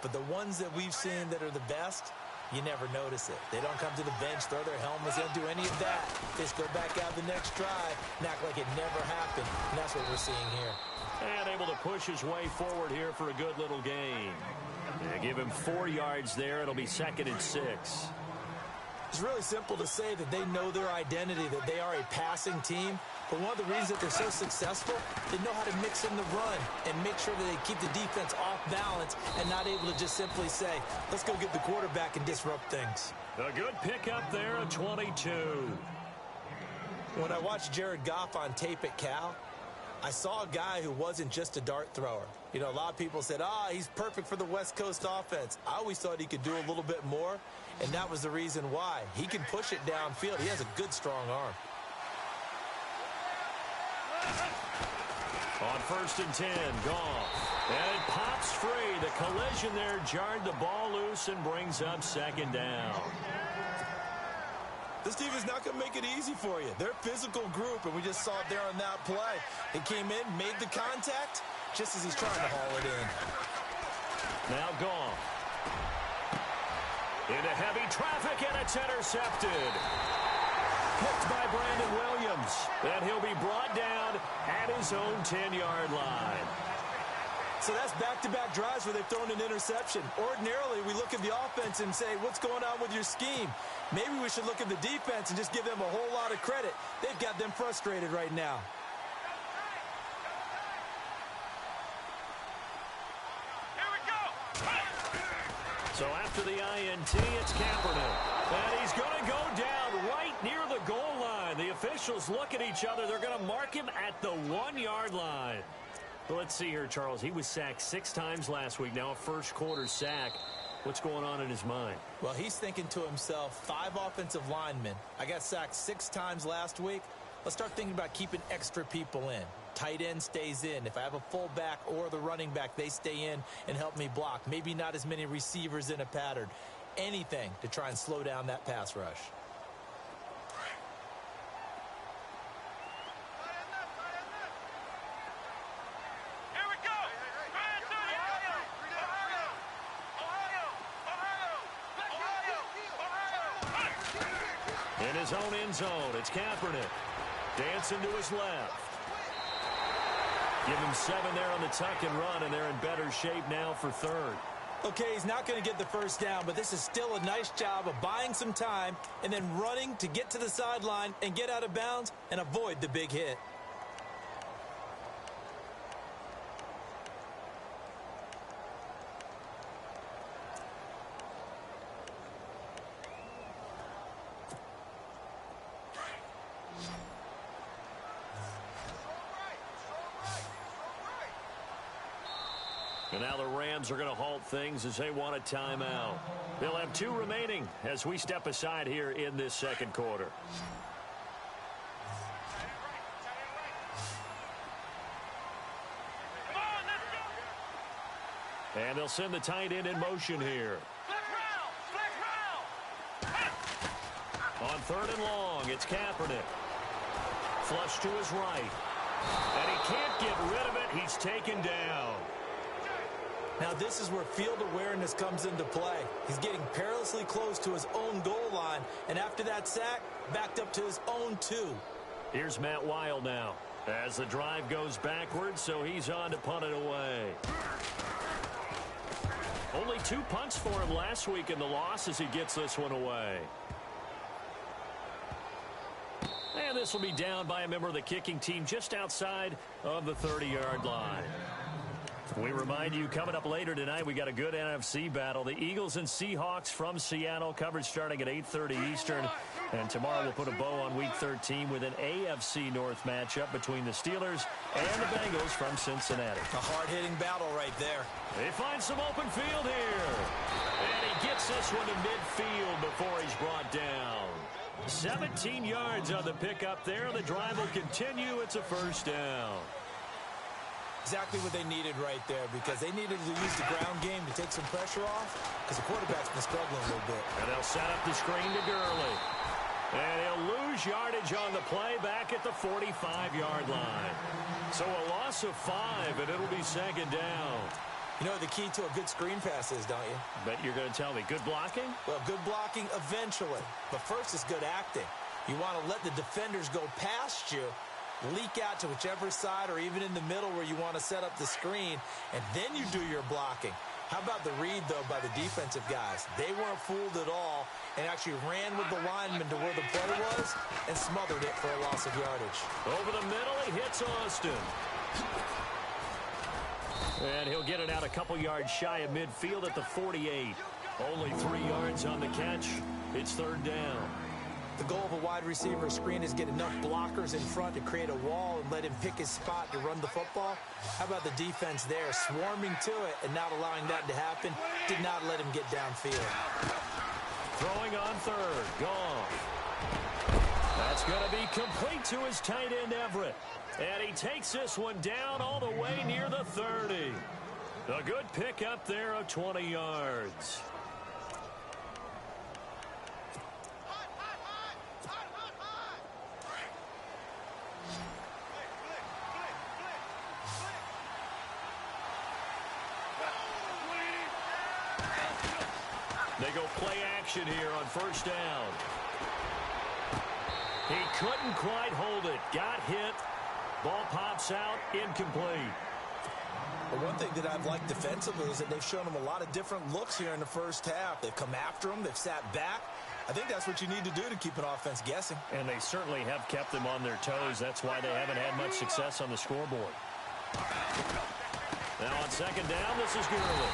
But the ones that we've seen that are the best, you never notice it. They don't come to the bench, throw their helmets, they don't do any of that. They just go back out the next drive and act like it never happened. And that's what we're seeing here. And able to push his way forward here for a good little gain. Yeah, give him 4 yards there. It'll be 2nd and 6. It's really simple to say that they know their identity, that they are a passing team. But one of the reasons that they're so successful, they know how to mix in the run and make sure that they keep the defense off balance and not able to just simply say, let's go get the quarterback and disrupt things. A good pickup there at 22. When I watched Jared Goff on tape at Cal, I saw a guy who wasn't just a dart thrower. You know, a lot of people said, he's perfect for the West Coast offense. I always thought he could do a little bit more, and that was the reason why. He can push it downfield. He has a good, strong arm. On 1st and 10, Goff. And it pops free. The collision there jarred the ball loose and brings up 2nd down. This team is not going to make it easy for you. They're a physical group, and we just saw it there on that play. He came in, made the contact, just as he's trying to haul it in. Now Goff. Into heavy traffic, and it's intercepted. Picked by Brandon Williams. And he'll be brought down at his own 10-yard line. So that's back-to-back drives where they've thrown an interception. Ordinarily, we look at the offense and say, what's going on with your scheme? Maybe we should look at the defense and just give them a whole lot of credit. They've got them frustrated right now. Here we go. So after the INT, it's Kaepernick. And he's going to go down right near the goal line. The officials look at each other. They're going to mark him at the 1-yard line. But let's see here, Charles. He was sacked 6 times last week. Now a first-quarter sack. What's going on in his mind? Well, he's thinking to himself, 5 offensive linemen. I got sacked 6 times last week. Let's start thinking about keeping extra people in. Tight end stays in. If I have a fullback or the running back, they stay in and help me block. Maybe not as many receivers in a pattern. Anything to try and slow down that pass rush. In his own end zone, it's Kaepernick. Dancing to his left. Give him 7 there on the tuck and run, and they're in better shape now for 3rd. Okay, he's not going to get the first down, but this is still a nice job of buying some time and then running to get to the sideline and get out of bounds and avoid the big hit. And now the Rams are going to halt things as they want a timeout. They'll have 2 remaining as we step aside here in this 2nd quarter. And they'll send the tight end in motion here. On 3rd and long, it's Kaepernick. Flush to his right. And he can't get rid of it. He's taken down. Now this is where field awareness comes into play. He's getting perilously close to his own goal line, and after that sack, backed up to his own 2. Here's Matt Weil now as the drive goes backwards, so he's on to punt it away. Only 2 punts for him last week in the loss as he gets this one away. And this will be down by a member of the kicking team just outside of the 30-yard line. We remind you, coming up later tonight, we got a good NFC battle. The Eagles and Seahawks from Seattle, coverage starting at 8:30 Eastern. And tomorrow we'll put a bow on Week 13 with an AFC North matchup between the Steelers and the Bengals from Cincinnati. A hard-hitting battle right there. They find some open field here. And he gets this one to midfield before he's brought down. 17 yards on the pickup there. The drive will continue. It's a 1st down. Exactly what they needed right there, because they needed to use the ground game to take some pressure off, because the quarterback's been struggling a little bit. And they'll set up the screen to Gurley. And he'll lose yardage on the play back at the 45-yard line. So a loss of 5, and it'll be 2nd down. You know what the key to a good screen pass is, don't you? Bet you're going to tell me. Good blocking? Well, good blocking eventually. But first is good acting. You want to let the defenders go past you, leak out to whichever side or even in the middle where you want to set up the screen, and then you do your blocking. How about the read, though, by the defensive guys? They weren't fooled at all and actually ran with the lineman to where the play was and smothered it for a loss of yardage. Over the middle, he hits Austin. And he'll get it out a couple yards shy of midfield at the 48. Only 3 yards on the catch. It's third down. The goal of a wide receiver screen is get enough blockers in front to create a wall and let him pick his spot to run the football. How about the defense there, swarming to it and not allowing that to happen? Did not let him get downfield. Throwing on third. Gone. That's going to be complete to his tight end, Everett. And he takes this one down all the way near the 30. A good pick up there of 20 yards. They go play action here on first down. He couldn't quite hold it. Got hit. Ball pops out, incomplete. Well, one thing that I've liked defensively is that they've shown him a lot of different looks here in the first half. They've come after him. They've sat back. I think that's what you need to do to keep an offense guessing. And they certainly have kept them on their toes. That's why they haven't had much success on the scoreboard. Now on second down, this is Gurley.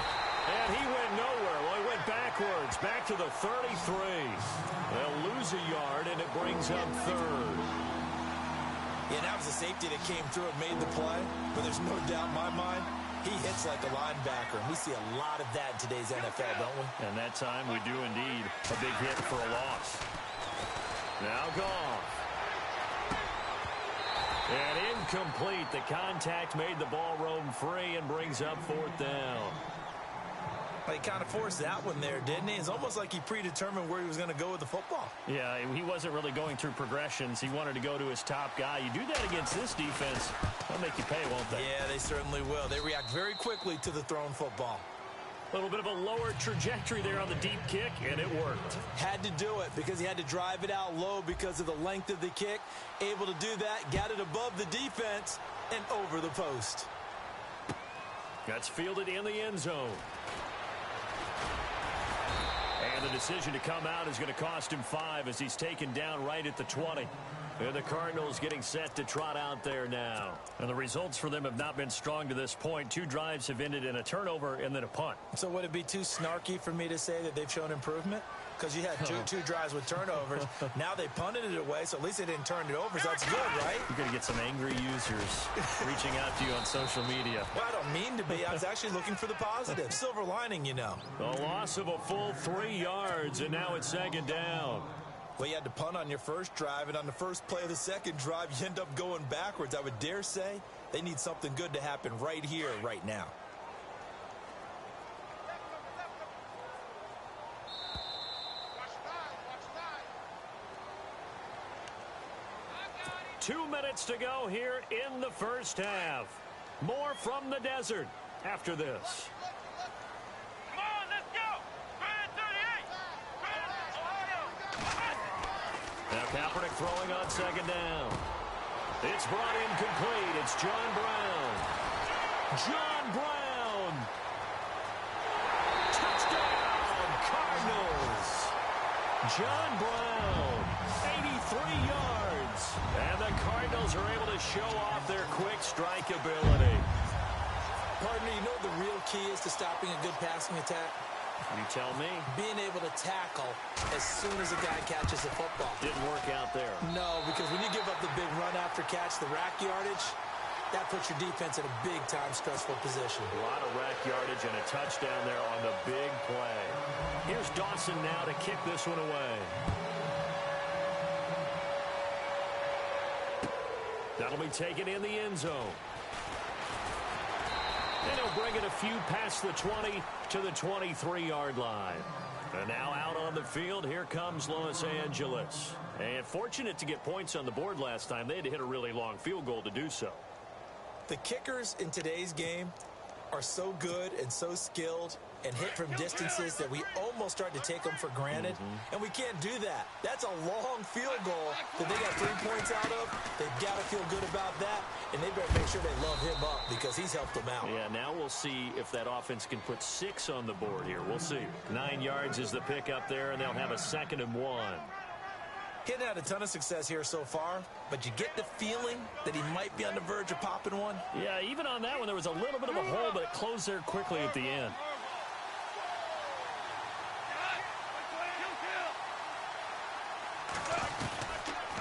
And he went nowhere. Well, he went backwards, back to the 33. They'll lose a yard, and it brings up third. Yeah, that was a safety that came through and made the play. But there's no doubt in my mind, he hits like a linebacker. And we see a lot of that in today's NFL, don't we? And that time we do indeed. A big hit for a loss. Now Goff. And incomplete. The contact made the ball roam free and brings up fourth down. He kind of forced that one there, didn't he? It's almost like he predetermined where he was going to go with the football. Yeah, he wasn't really going through progressions. He wanted to go to his top guy. You do that against this defense, they'll make you pay, won't they? Yeah, they certainly will. They react very quickly to the thrown football. A little bit of a lower trajectory there on the deep kick, and it worked. Had to do it because he had to drive it out low because of the length of the kick. Able to do that, got it above the defense and over the post. That's fielded in the end zone. And the decision to come out is going to cost him 5 as he's taken down right at the 20. And the Cardinals getting set to trot out there now. And the results for them have not been strong to this point. 2 drives have ended in a turnover and then a punt. So would it be too snarky for me to say that they've shown improvement? Because you had two drives with turnovers. Now they punted it away, so at least they didn't turn it over, so that's good, right? You're going to get some angry users reaching out to you on social media. Well, I don't mean to be. I was actually looking for the positive. Silver lining, you know. A loss of a full 3 yards, and now it's second down. Well, you had to punt on your first drive, and on the first play of the second drive, you end up going backwards. I would dare say they need something good to happen right here, right now. Two minutes to go here in the first half. More from the desert after this. Come on, let's go. 38. Now Kaepernick throwing on second down. It's brought in complete. It's John Brown. John Brown. Touchdown, Cardinals. John Brown, 83 yards. And the Cardinals are able to show off their quick strike ability. Partner, you know what the real key is to stopping a good passing attack? You tell me. Being able to tackle as soon as a guy catches the football. Didn't work out there. No, because when you give up the big run after catch, the rack yardage, that puts your defense in a big-time stressful position. A lot of rack yardage and a touchdown there on the big play. Here's Dawson now to kick this one away. That'll be taken in the end zone. And he'll bring it a few past the 20 to the 23-yard line. And now out on the field, here comes Los Angeles. And fortunate to get points on the board last time. They had to hit a really long field goal to do so. The kickers in today's game are so good and so skilled and hit from distances that we almost start to take them for granted, and we can't do that. That's a long field goal that they got 3 points out of. They've got to feel good about that, and they better make sure they love him up because he's helped them out. Yeah, now we'll see if that offense can put 6 on the board here. We'll see. 9 yards is the pick up there, and they'll have a 2nd and 1. He hadn't had a ton of success here so far, but you get the feeling that he might be on the verge of popping one. Yeah, even on that one, there was a little bit of a hole, but it closed there quickly at the end.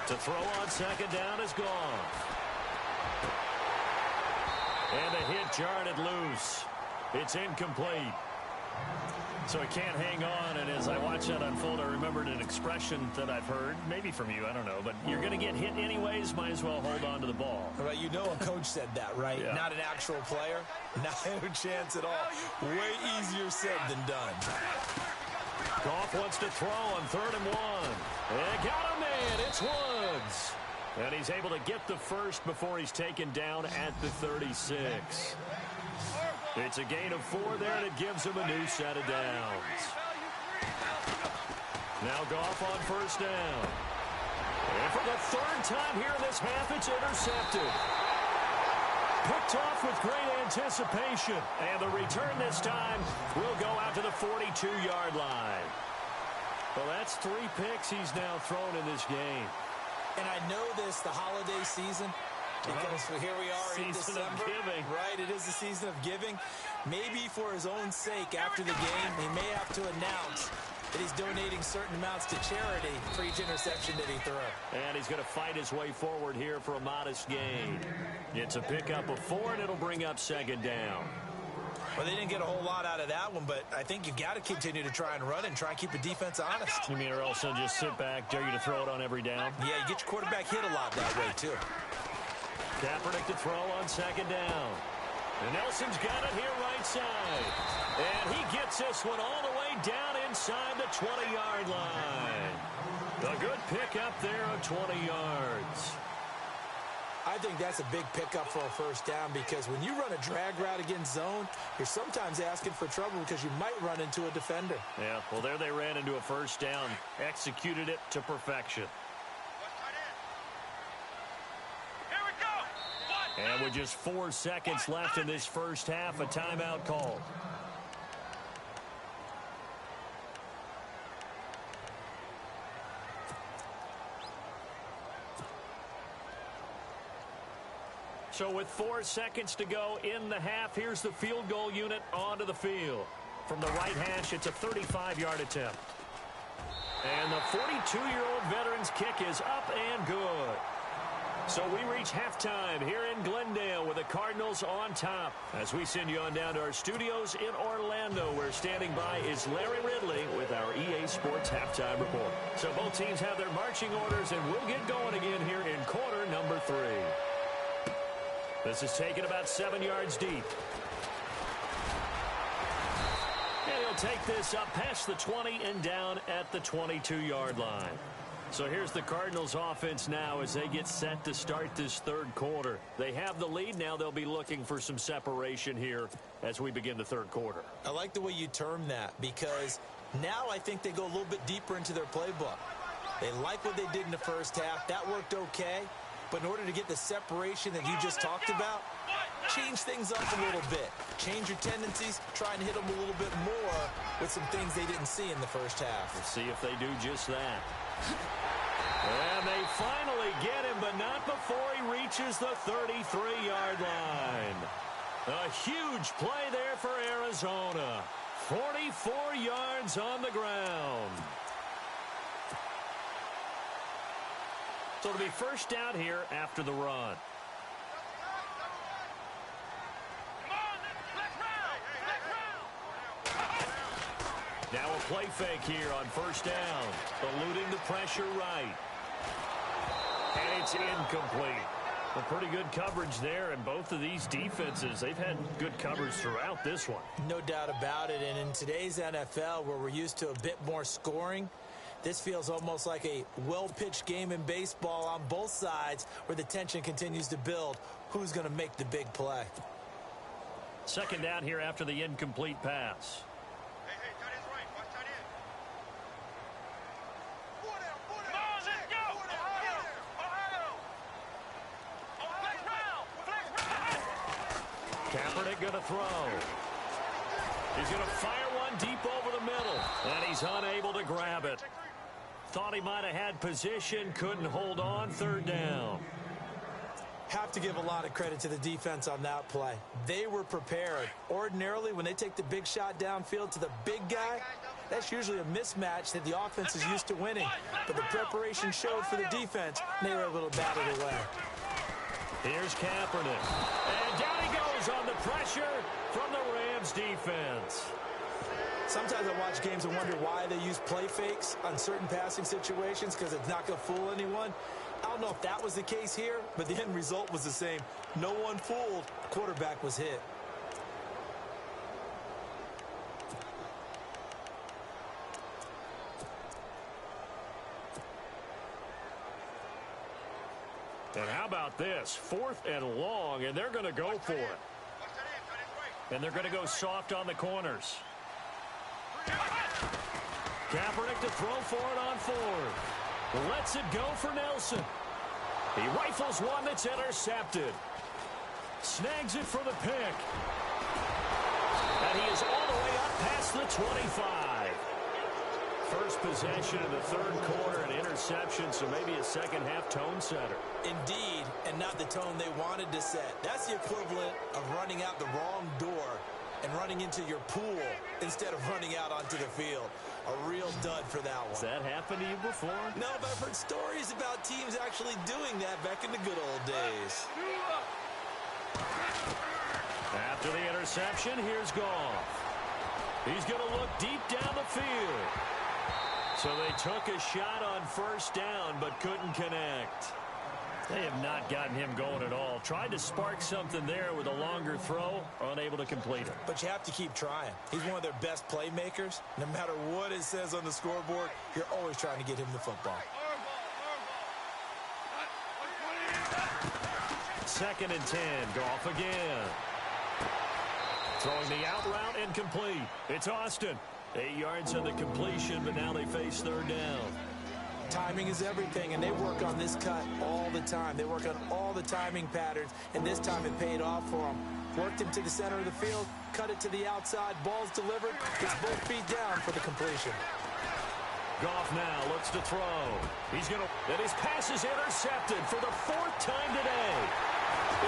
To throw on 2nd down is gone. And the hit jarred it loose. It's incomplete. So he can't hang on, and as I watch that unfold, I remembered an expression that I've heard, maybe from you, I don't know, but you're going to get hit anyways, might as well hold on to the ball. Right, you know a coach said that, right? Yeah. Not an actual player. Not a chance at all. Way easier said than done. Goff wants to throw on 3rd and 1. They got him in. It's Woods. And he's able to get the first before he's taken down at the 36. It's a gain of 4 there, and it gives him a new set of downs. Now Goff on 1st down. And for the 3rd time here in this half, it's intercepted. Picked off with great anticipation. And the return this time will go out to the 42-yard line. Well, that's 3 picks he's now thrown in this game. And I know this, the holiday season, because here we are in Season December. of giving. Right, it is the season of giving. Maybe for his own sake after the game, he may have to announce that he's donating certain amounts to charity for each interception that he threw. And he's going to fight his way forward here for a modest gain. It's a pickup of 4, and it'll bring up 2nd down. Well, they didn't get a whole lot out of that one, but I think you've got to continue to try and run and try and keep the defense honest. You mean or else they'll just sit back, dare you to throw it on every down? Yeah, you get your quarterback hit a lot that way, too. Kaepernick to throw on 2nd down. And Nelson's got it here right side. And he gets this one all the way down inside the 20-yard line. A good pickup there of 20 yards. I think that's a big pickup for a 1st down because when you run a drag route against zone, you're sometimes asking for trouble because you might run into a defender. Yeah, well, there they ran into a 1st down. Executed it to perfection. And with just 4 seconds left in this first half, a timeout called. So with 4 seconds to go in the half, here's the field goal unit onto the field. From the right hash, it's a 35-yard attempt. And the 42-year-old veteran's kick is up and good. So we reach halftime here in Glendale with the Cardinals on top. As we send you on down to our studios in Orlando, where standing by is Larry Ridley with our EA Sports Halftime Report. So both teams have their marching orders, and we'll get going again here in quarter number 3. This is taken about 7 yards deep. And he'll take this up past the 20 and down at the 22-yard line. So here's the Cardinals offense now as they get set to start this 3rd quarter. They have the lead. Now they'll be looking for some separation here as we begin the 3rd quarter. I like the way you term that because now I think they go a little bit deeper into their playbook. They like what they did in the first half. That worked okay. But in order to get the separation that you just talked about, change things up a little bit. Change your tendencies. Try and hit them a little bit more with some things they didn't see in the first half. Let's see if they do just that. And they finally get him, but not before he reaches the 33-yard line. A huge play there for Arizona. 44 yards on the ground. So it'll be 1st down here after the run. Now a play fake here on 1st down. Eluding the pressure right. And it's incomplete. Well, pretty good coverage there, and both of these defenses, they've had good coverage throughout this one. No doubt about it, and in today's NFL, where we're used to a bit more scoring, this feels almost like a well-pitched game in baseball on both sides where the tension continues to build. Who's going to make the big play? Second down here after the incomplete pass. Hey, tight end's right. Watch tight end. Come on, let's go. Ohio. Flex route. Kaepernick going to throw. He's going to fire one deep over the middle. And he's unable to grab it. Thought he might have had position. Couldn't hold on. Third down. Have to give a lot of credit to the defense on that play. They were prepared. Ordinarily, when they take the big shot downfield to the big guy, that's usually a mismatch that the offense is used to winning. But the preparation showed for the defense, and they were able to battle their way. Here's Kaepernick. And down he goes on the pressure from the Rams defense. Sometimes I watch games and wonder why they use play fakes on certain passing situations, because it's not going to fool anyone. I don't know if that was the case here, but the end result was the same. No one fooled. Quarterback was hit. And how about this? 4th and long, and they're going to go for it. And they're going to go soft on the corners. Kaepernick to throw for it on 4th. Lets it go for Nelson. He rifles one that's intercepted. Snags it for the pick. And he is all the way up past the 25. First possession in the third quarter, an interception, so maybe a second-half tone setter. Indeed, and not the tone they wanted to set. That's the equivalent of running out the wrong door and running into your pool instead of running out onto the field. A real dud for that one. Has that happened to you before? No, but I've heard stories about teams actually doing that back in the good old days. After the interception, here's Goff. He's going to look deep down the field. So they took a shot on first down, but couldn't connect. They have not gotten him going at all. Tried to spark something there with a longer throw, unable to complete it. But you have to keep trying. He's one of their best playmakers. No matter what it says on the scoreboard, you're always trying to get him the football. 2nd and 10. Goff again. Throwing the out route incomplete. It's Austin. 8 yards on the completion, but now they face third down. Timing is everything, and they work on this cut all the time. They work on all the timing patterns, and this time it paid off for them. Worked him to the center of the field, cut it to the outside, ball's delivered, gets both feet down for the completion. Goff now looks to throw. He's going to, and his pass is intercepted for the 4th time today.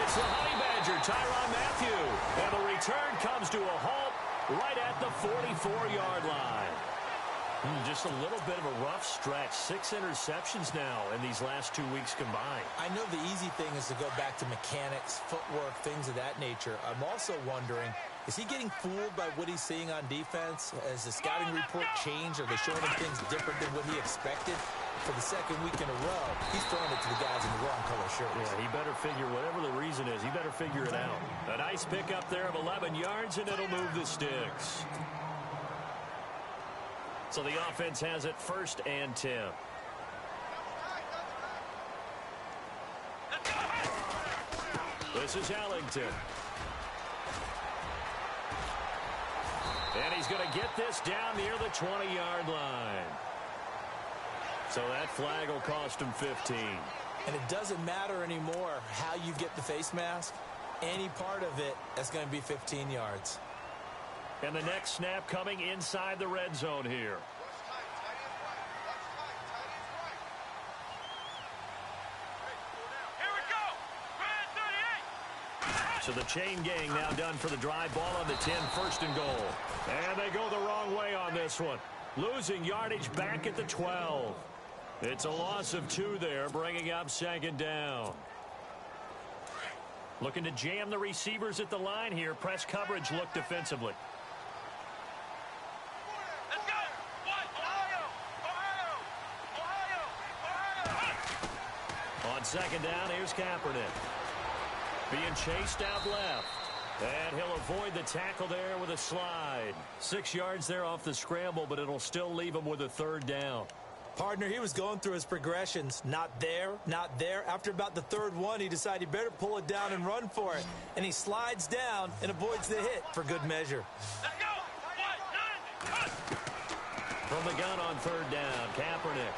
It's the Honey Badger, Tyrann Mathieu, and the return comes to a halt right at the 44-yard line. Just a little bit of a rough stretch. 6 interceptions now in these last 2 weeks combined. I know the easy thing is to go back to mechanics, footwork, things of that nature. I'm also wondering, is he getting fooled by what he's seeing on defense? Has the scouting report changed? Are they showing him things different than what he expected? For the 2nd week in a row, he's throwing it to the guys in the wrong color shirts. Yeah, he better figure, whatever the reason is, he better figure it out. A nice pickup there of 11 yards, and it'll move the sticks. So the offense has it 1st and 10. This is Ellington. And he's going to get this down near the 20-yard line. So that flag will cost him 15. And it doesn't matter anymore how you get the face mask. Any part of it, that's going to be 15 yards. And the next snap coming inside the red zone here. Here we go. Red 38. So the chain gang now done for the drive. Ball on the 10, 1st and goal. And they go the wrong way on this one. Losing yardage back at the 12. It's a loss of 2 there, bringing up 2nd down. Looking to jam the receivers at the line here. Press coverage look defensively. Let's go. Ohio. On 2nd down, here's Kaepernick. Being chased out left. And he'll avoid the tackle there with a slide. 6 yards there off the scramble, but it'll still leave him with a 3rd down. Partner, he was going through his progressions. Not there, not there. After about the third one, he decided he better pull it down and run for it. And he slides down and avoids the hit for good measure. Let's go. 1-9. From the gun on third down, Kaepernick.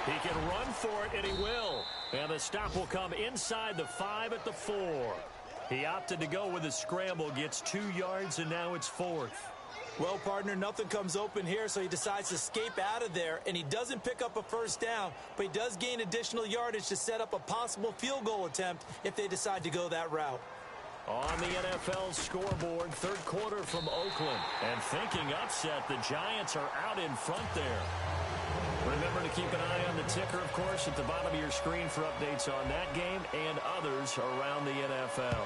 He can run for it, and he will. And the stop will come inside the 5 at the 4. He opted to go with a scramble, gets 2 yards, and now it's 4th. Well, partner, nothing comes open here, so he decides to escape out of there, and he doesn't pick up a first down, but he does gain additional yardage to set up a possible field goal attempt if they decide to go that route. On the NFL scoreboard, third quarter from Oakland. And thinking upset, the Giants are out in front there. Remember to keep an eye on the ticker, of course, at the bottom of your screen for updates on that game and others around the NFL.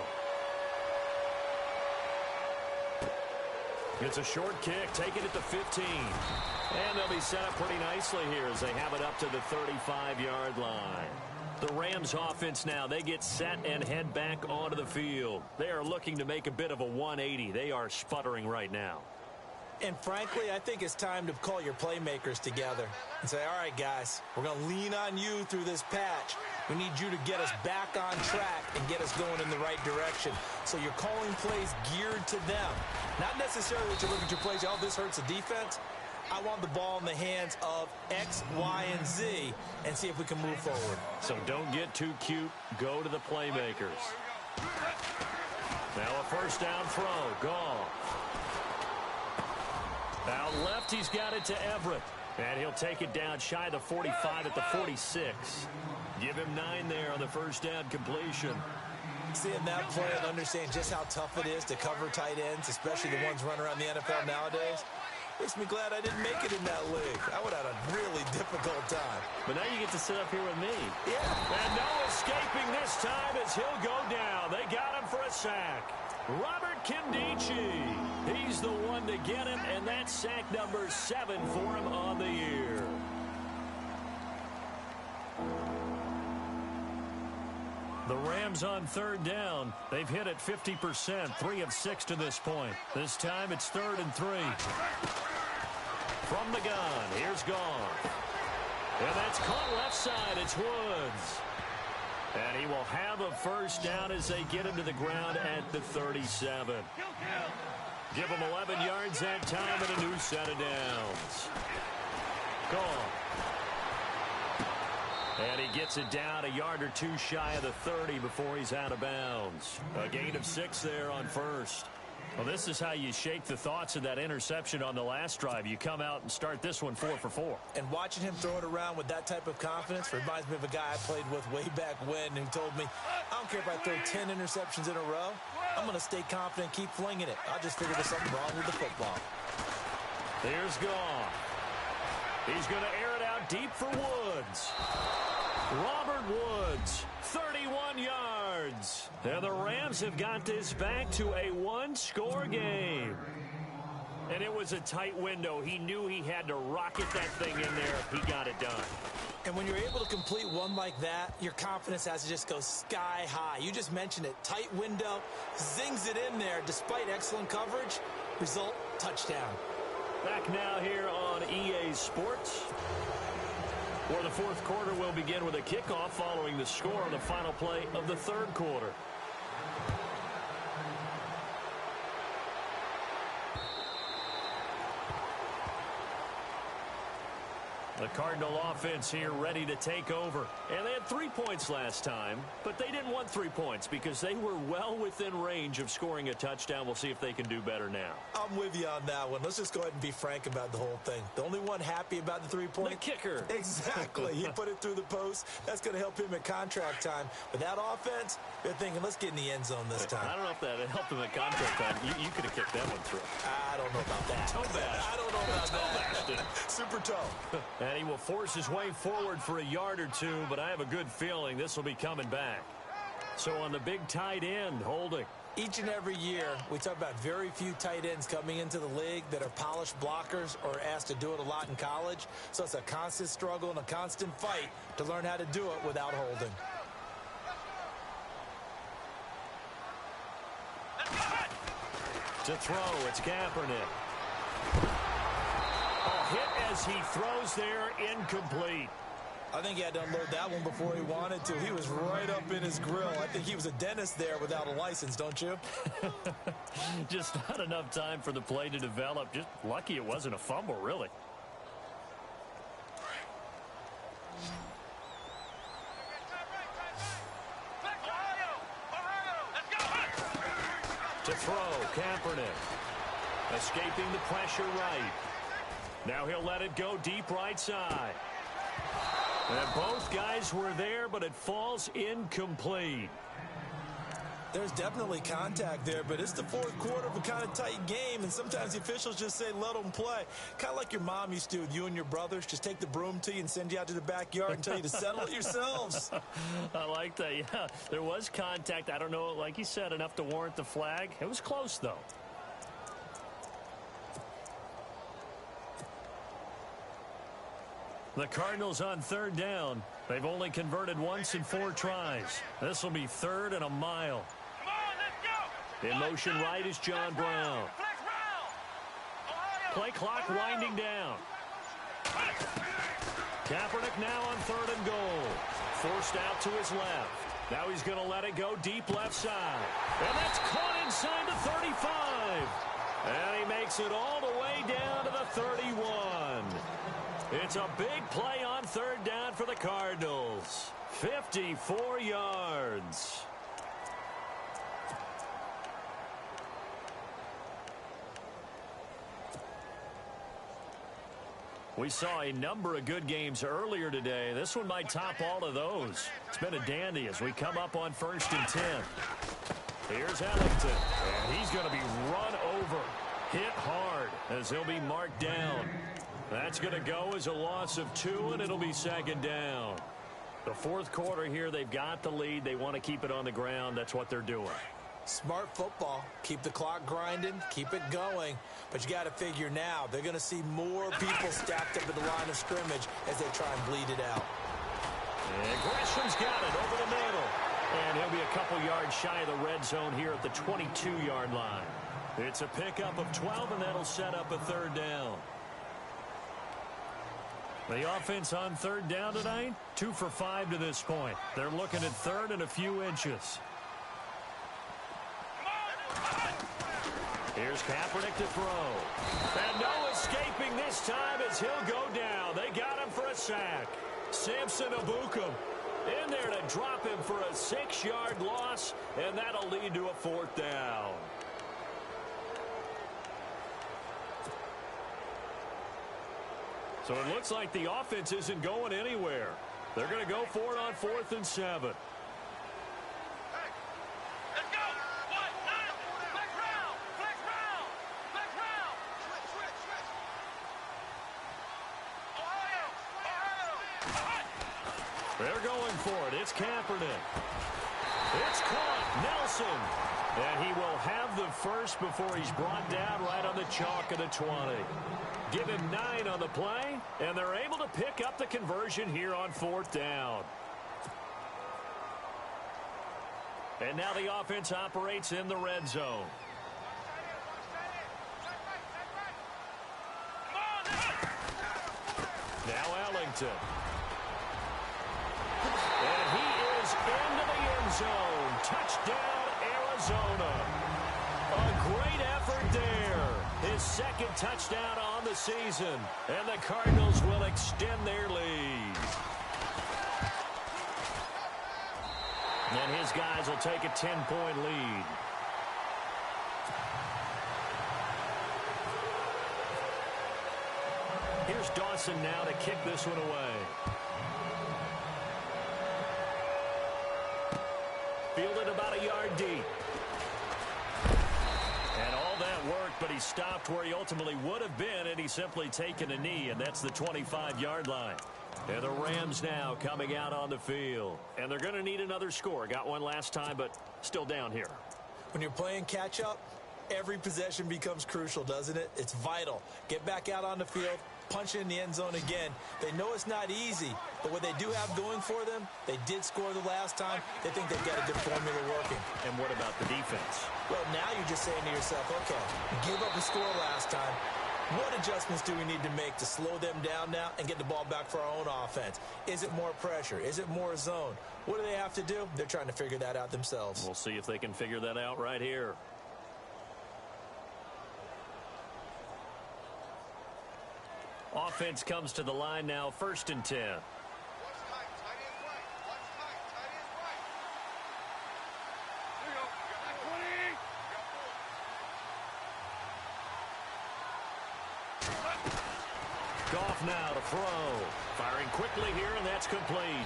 It's a short kick, taken at the 15. And they'll be set up pretty nicely here as they have it up to the 35-yard line. The Rams offense now, they get set and head back onto the field. They are looking to make a bit of a 180. They are sputtering right now. And frankly, I think it's time to call your playmakers together and say, all right, guys, we're going to lean on you through this patch. We need you to get us back on track and get us going in the right direction. So you're calling plays geared to them. Not necessarily that you look at your plays, oh, this hurts the defense. I want the ball in the hands of X, Y, and Z and see if we can move forward. So don't get too cute. Go to the playmakers. Now a first down throw. Gone. Out left, he's got it to Everett. And he'll take it down shy of the 45 at the 46. Give him 9 there on the first down completion. Seeing that play and understanding just how tough it is to cover tight ends, especially the ones running around the NFL nowadays, makes me glad I didn't make it in that league. I would have had a really difficult time. But now you get to sit up here with me. Yeah. And no escaping this time as he'll go down. They got him for a sack. Robert Kimdichie. He's the one to get him, and that's sack number 7 for him on the year. The Rams on third down. They've hit it 50%, 3 of 6 to this point. This time it's 3rd and 3. From the gun, here's Goff. And that's caught left side. It's Woods. And he will have a first down as they get him to the ground at the 37. Give him 11 yards that time and a new set of downs. Goff. And he gets it down a yard or 2 shy of the 30 before he's out of bounds. A gain of 6 there on first. Well, this is how you shake the thoughts of that interception on the last drive. You come out and start this one 4 for 4. And watching him throw it around with that type of confidence reminds me of a guy I played with way back when who told me, I don't care if I throw 10 interceptions in a row. I'm going to stay confident, keep flinging it. I just figured there's something wrong with the football. Here's Goff. He's going to air it out deep for Woods. Robert Woods, 31 yards. And the Rams have got this back to a 1-score game. And it was a tight window. He knew he had to rocket that thing in there. He got it done. And when you're able to complete one like that, your confidence has to just go sky high. You just mentioned it. Tight window, zings it in there despite excellent coverage. Result, touchdown. Back now here on EA Sports, where the fourth quarter will begin with a kickoff following the score on the final play of the third quarter. The Cardinal offense here ready to take over. And they had 3 points last time, but they didn't want 3 points because they were well within range of scoring a touchdown. We'll see if they can do better now. I'm with you on that one. Let's just go ahead and be frank about the whole thing. The only one happy about the 3-point? The kicker. Exactly. He put it through the post. That's going to help him at contract time. But that offense, they're thinking, let's get in the end zone this time. I don't know if that helped him at contract time. You could have kicked that one through. I don't know about that. Toe bash. I don't know about that. Super toe. And he will force his way forward for a yard or 2, but I have a good feeling this will be coming back. So on the big tight end, holding. Each and every year, we talk about very few tight ends coming into the league that are polished blockers or asked to do it a lot in college. So it's a constant struggle and a constant fight to learn how to do it without holding. To throw, it's Kaepernick. Oh, hit as he throws there, incomplete. I think he had to unload that one before he wanted to. He was right up in his grill. I think he was a dentist there without a license, don't you? Just not enough time for the play to develop. Just lucky it wasn't a fumble, really. To throw, Kaepernick. Escaping the pressure right. Now he'll let it go deep right side. And both guys were there, but it falls incomplete. There's definitely contact there, but it's the fourth quarter of a kind of tight game, and sometimes the officials just say, let them play. Kind of like your mom used to with you and your brothers. Just take the broom to you and send you out to the backyard and tell you to settle it yourselves. I like that, yeah. There was contact. I don't know, like you said, enough to warrant the flag. It was close, though. The Cardinals on third down. They've only converted once in 4 tries. This will be 3rd and a mile. Come on, let's go. In motion right is John Brown. Play clock winding down. Kaepernick now on 3rd and goal. Forced out to his left. Now he's going to let it go deep left side. And that's caught inside the 35. And he makes it all the way down to the 31. It's a big play on 3rd down for the Cardinals. 54 yards. We saw a number of good games earlier today. This one might top all of those. It's been a dandy as we come up on 1st and 10. Here's Ellington. And he's going to be run over. Hit hard as he'll be marked down. That's going to go as a loss of 2, and it'll be 2nd down. The 4th quarter here, they've got the lead. They want to keep it on the ground. That's what they're doing. Smart football. Keep the clock grinding. Keep it going. But you got to figure now, they're going to see more people stacked up at the line of scrimmage as they try and bleed it out. And Gresham's got it over the middle. And he'll be a couple yards shy of the red zone here at the 22-yard line. It's a pickup of 12, and that'll set up a 3rd down. The offense on 3rd down tonight, 2 for 5 to this point. They're looking at 3rd and a few inches. Here's Kaepernick to throw. And no escaping this time as he'll go down. They got him for a sack. Samson Abukum in there to drop him for a 6-yard loss, and that'll lead to a 4th down. So it looks like the offense isn't going anywhere. They're going to go for it on 4th and 7. Let's go. 1, 9. Flex round. Flex round. Flex round. Switch. Ohio. They're going for it. It's Kaepernick. It's caught. Nelson. And he will have the first before he's brought down right on the chalk of the 20. Give him 9 on the play, and they're able to pick up the conversion here on 4th down. And now the offense operates in the red zone. Now Ellington. And he is into the end zone. Touchdown, Arizona. A great effort there. His 2nd touchdown on the season. And the Cardinals will extend their lead. And his guys will take a 10-point lead. Here's Dawson now to kick this one away. Fielded about a yard deep. And all that worked, but he stopped where he ultimately would have been, and he's simply taken a knee, and that's the 25-yard line. And the Rams now coming out on the field. And they're going to need another score. Got one last time, but still down here. When you're playing catch-up, every possession becomes crucial, doesn't it? It's vital. Get back out on the field, punch it in the end zone again. They know it's not easy, but what they do have going for them, they did score the last time. They think they've got a good formula working. And what about the defense? Well, now you're just saying to yourself, okay, give up a score last time. What adjustments do we need to make to slow them down now and get the ball back for our own offense? Is it more pressure? Is it more zone? What do they have to do? They're trying to figure that out themselves. We'll see if they can figure that out right here. Offense comes to the line now, 1st and 10. Watch tight. Tight end's right. Watch tight. Tight end's right. There you go. You got 20. Goff now to throw. Firing quickly here, and that's complete.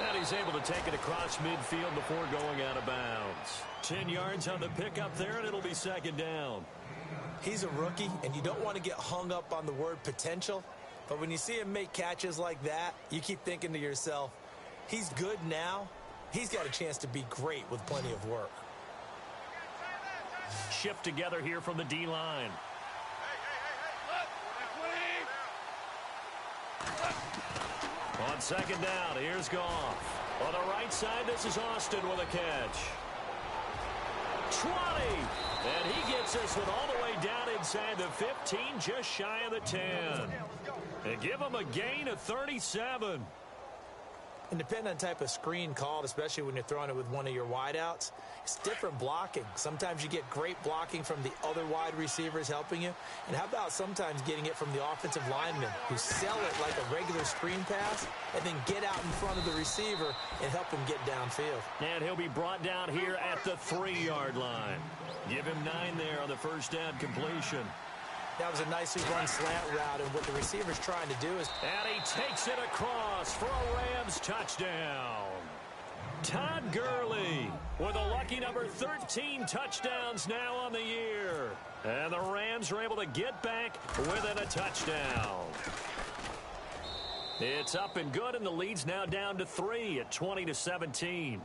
And he's able to take it across midfield before going out of bounds. 10 yards on the pickup there, and it'll be 2nd down. He's a rookie, and you don't want to get hung up on the word potential. But when you see him make catches like that, you keep thinking to yourself, he's good now. He's got a chance to be great with plenty of work. Shift together here from the D-line. On 2nd down, here's Goff. On the right side, this is Austin with a catch. 20! And he gets this one all the way down inside the 15, just shy of the 10. They give him a gain of 37. And depending on the type of screen called, especially when you're throwing it with one of your wideouts, it's different blocking. Sometimes you get great blocking from the other wide receivers helping you. And how about sometimes getting it from the offensive linemen who sell it like a regular screen pass and then get out in front of the receiver and help him get downfield. And he'll be brought down here at the 3-yard line. Give him 9 there on the 1st down completion. That was a nicely run slant route, and what the receiver's trying to do is... And he takes it across for a Rams touchdown. Todd Gurley with a lucky number 13 touchdowns now on the year. And the Rams are able to get back within a touchdown. It's up and good, and the lead's now down to 3 at 20-17.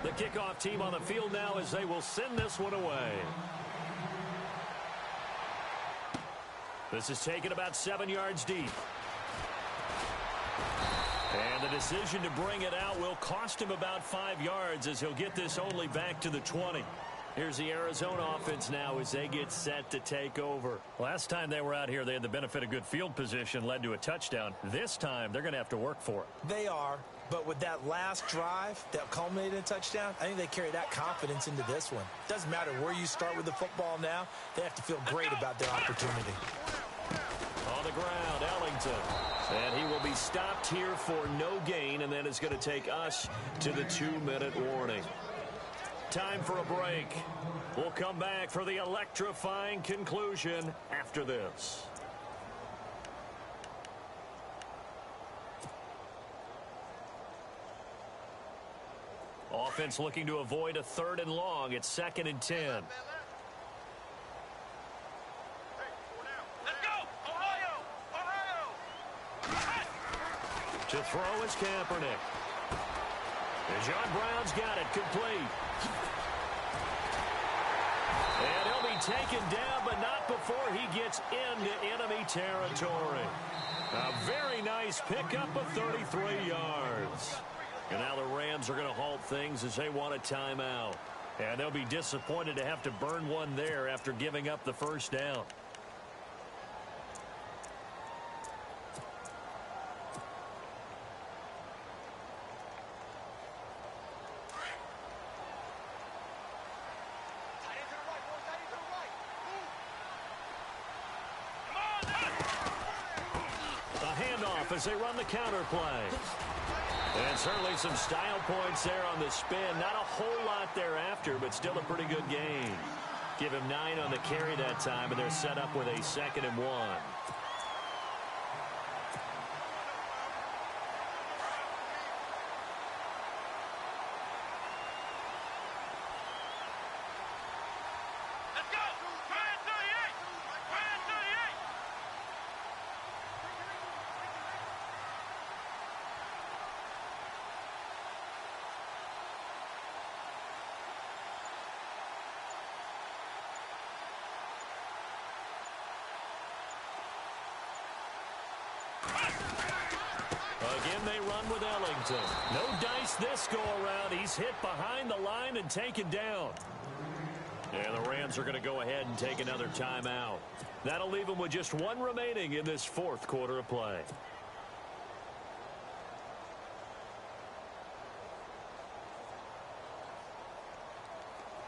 The kickoff team on the field now as they will send this one away. This is taken about 7 yards deep. And the decision to bring it out will cost him about 5 yards as he'll get this only back to the 20. Here's the Arizona offense now as they get set to take over. Last time they were out here, they had the benefit of good field position, led to a touchdown. This time, they're going to have to work for it. They are, but with that last drive that culminated in a touchdown, I think they carry that confidence into this one. Doesn't matter where you start with the football now, they have to feel great about their opportunity. On the ground, Ellington. And he will be stopped here for no gain, and then it's going to take us to the 2-minute warning. Time for a break. We'll come back for the electrifying conclusion after this. Offense looking to avoid a 3rd and long. It's 2nd and 10. Let's go! Ohio! Ohio! To throw is Kaepernick. And John Brown's got it complete. And he'll be taken down, but not before he gets into enemy territory. A very nice pickup of 33 yards. And now the Rams are going to halt things as they want a timeout. And they'll be disappointed to have to burn one there after giving up the 1st down. As they run the counter play. And certainly some style points there on the spin. Not a whole lot thereafter, but still a pretty good game. Give him 9 on the carry that time, and they're set up with a 2nd and 1. Again, they run with Ellington. No dice this go around. He's hit behind the line and taken down. And the Rams are going to go ahead and take another timeout. That'll leave them with just one remaining in this fourth quarter of play.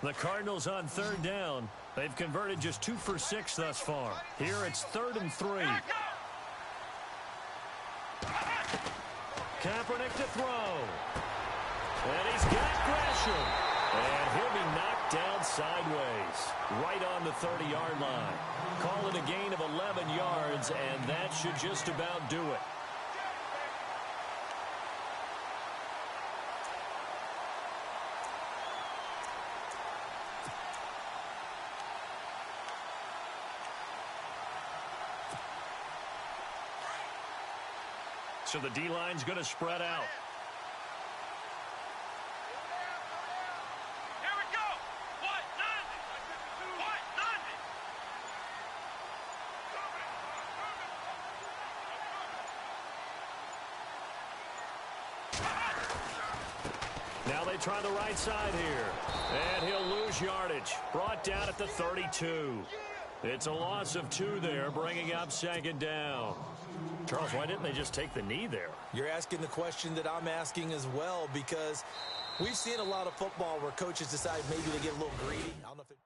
The Cardinals on third down. They've converted just 2 for 6 thus far. Here it's 3rd and 3. Kaepernick to throw. And he's got Gresham. And he'll be knocked down sideways, right on the 30-yard line. Call it a gain of 11 yards, and that should just about do it. So the D-line's going to spread out. Here we go. What? None. What? None. Now they try the right side here. And he'll lose yardage. Brought down at the 32. It's a loss of 2 there, bringing up 2nd down. Charles, why didn't they just take the knee there? You're asking the question that I'm asking as well, because we've seen a lot of football where coaches decide maybe to get a little greedy. I don't know if it